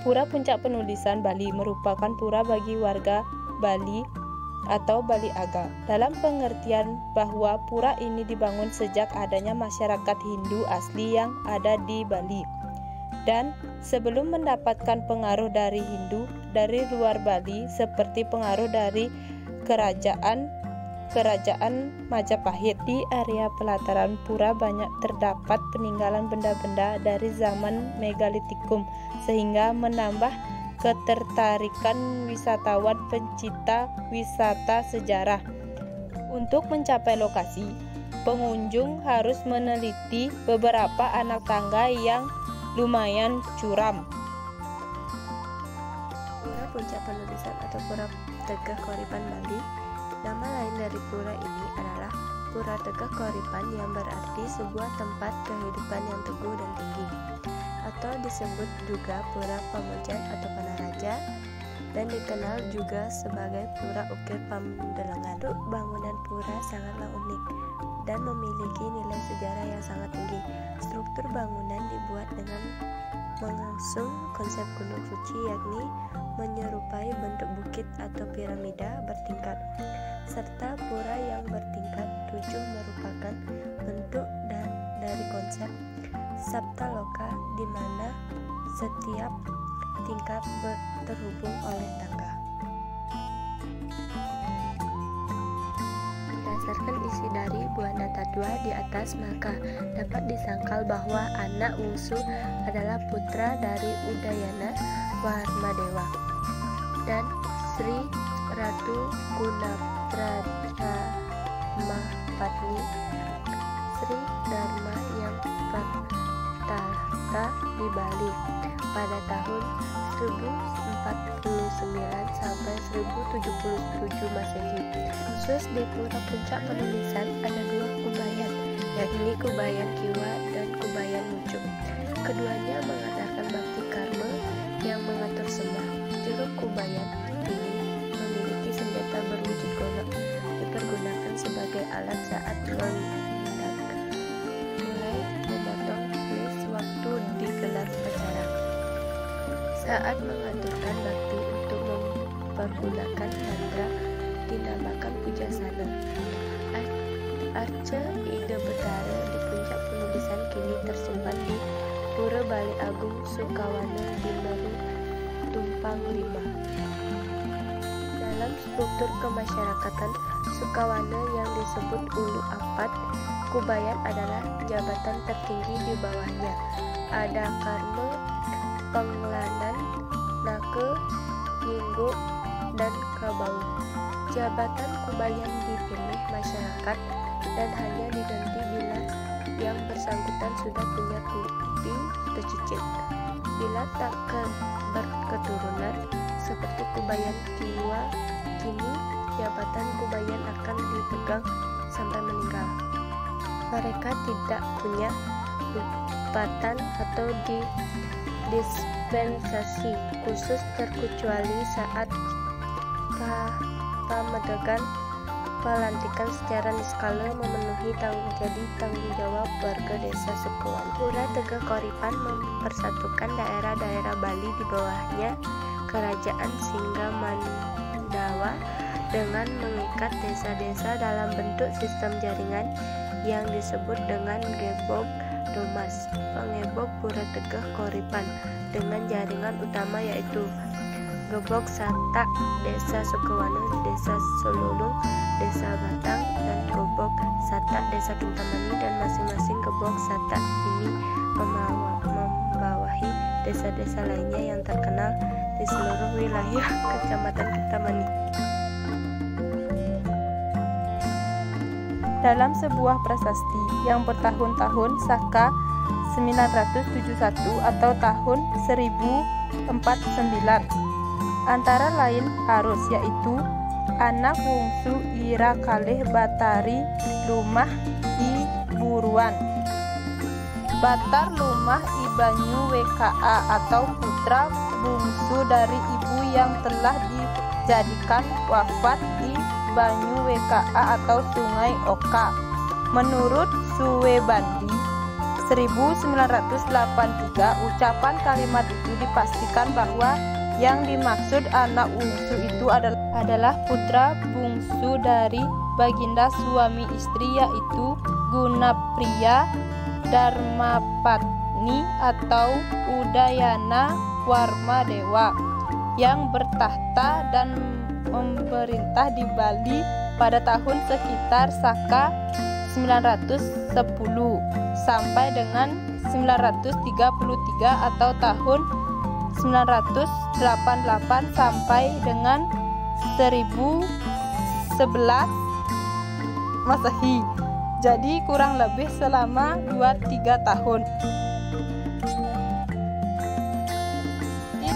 Pura Puncak Penulisan Bali merupakan pura bagi warga Bali atau Bali Aga, dalam pengertian bahwa pura ini dibangun sejak adanya masyarakat Hindu asli yang ada di Bali, dan sebelum mendapatkan pengaruh dari Hindu dari luar Bali seperti pengaruh dari kerajaan Majapahit. Di area pelataran pura banyak terdapat peninggalan benda-benda dari zaman Megalitikum, sehingga menambah ketertarikan wisatawan pencinta wisata sejarah. Untuk mencapai lokasi, pengunjung harus meneliti beberapa anak tangga yang lumayan curam. Pura Puncak Penulisan atau Pura Tegah Koripan Bali. Nama lain dari pura ini adalah Pura Tegah Koripan, yang berarti sebuah tempat kehidupan yang teguh dan tinggi, atau disebut juga Pura Pamujan atau Panaraja, dan dikenal juga sebagai Pura Ukir Pandelengan. Bangunan pura sangatlah unik dan memiliki nilai sejarah yang sangat tinggi. Struktur bangunan dibuat dengan mengusung konsep gunung suci, yakni menyerupai bentuk bukit atau piramida bertingkat, serta pura yang bertingkat 7 merupakan bentuk dari konsep Saptaloka, di mana setiap tingkat terhubung oleh tangga. Berdasarkan isi dari buah Natatwa di atas, maka dapat disangkal bahwa anak Wungsu adalah putra dari Udayana Warmadewa dan Sri Ratu Gunapratamapatni Sri Dharma yang bertahta di Bali pada tahun 1049 sampai 1077 Masehi. Khusus di Pura Puncak Penulisan ada 2 kubayan, yakni Kubayan Kiwa dan Kubayan Mucuk. Keduanya mengadakan bakti karma yang mengatur sembah. Jeruk kubayan ini memiliki senjata berwujud golok, dipergunakan sebagai alat saat mulai memotong keris waktu digelar upacara. Saat mengaturkan bakti untuk mempergunakan mantra dinamakan pujasana. Arca Ida Betara di Puncak Penulisan kini tersimpan di Pura Bali Agung Sukawana di Meru Tumpang 5. Dalam struktur kemasyarakatan Sukawana yang disebut Ulu Apat, kubayan adalah jabatan tertinggi di bawahnya. Ada Karma, Penglanan, Nake, Yinggo, dan Kabau. Jabatan kubayan dipilih masyarakat dan hanya diganti bila yang bersangkutan sudah punya tupi atau cicit. Bila tak berketurunan seperti kubayan Kiwa, kini jabatan kubayan akan dipegang sampai meninggal. Mereka tidak punya upatan atau dispensasi khusus terkecuali saat pamedegan pelantikan secara niskala memenuhi tanggung jawab warga desa Sukawana. Pura Tegah Koripan mempersatukan daerah-daerah Bali di bawahnya Kerajaan Singga Mandawa dengan mengikat desa-desa dalam bentuk sistem jaringan yang disebut dengan Gebog Domas. Pengebog Pura Tegah Koripan dengan jaringan utama yaitu Gebog Satak, Desa Sukawana, Desa Solulung, Desa Batang, dan Gebog Satak, Desa Kintamani, dan masing-masing Gebog Satak ini membawahi desa-desa lainnya yang terkenal di seluruh wilayah Kecamatan Kintamani. Dalam sebuah prasasti yang bertahun-tahun Saka 971 atau tahun 1049, antara lain Arus, yaitu anak Wungsu Ira Kalih Batari Lumah I Buruan, Batar Lumah I Banyu WKA atau putra bungsu dari ibu yang telah dijadikan wafat di Banyu WKA atau Sungai Oka. Menurut Suwebandi, 1983, ucapan kalimat itu dipastikan bahwa yang dimaksud anak bungsu itu adalah putra bungsu dari baginda suami istri, yaitu Gunapriya Dharmapatni atau Udayana Warmadewa, yang bertahta dan memerintah di Bali pada tahun sekitar Saka 910 sampai dengan 933 atau tahun 988 sampai dengan 1011 Masehi. Jadi kurang lebih selama 2-3 tahun.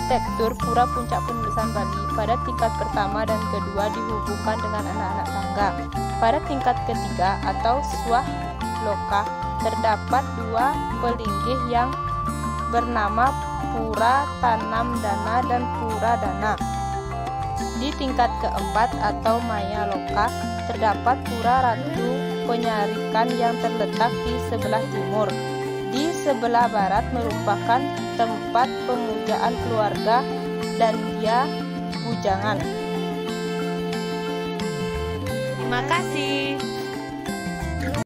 Arsitektur Pura Puncak Penulisan Bali pada tingkat pertama dan kedua dihubungkan dengan anak-anak tangga. Pada tingkat ketiga atau Swah Loka terdapat dua pelinggih yang bernama Pura Tanam Dana dan Pura Dana. Di tingkat keempat atau Maya Loka terdapat Pura Ratu Penyarikan yang terletak di sebelah timur. Di sebelah barat merupakan tempat pemujaan keluarga dan dia bujangan. Terima kasih.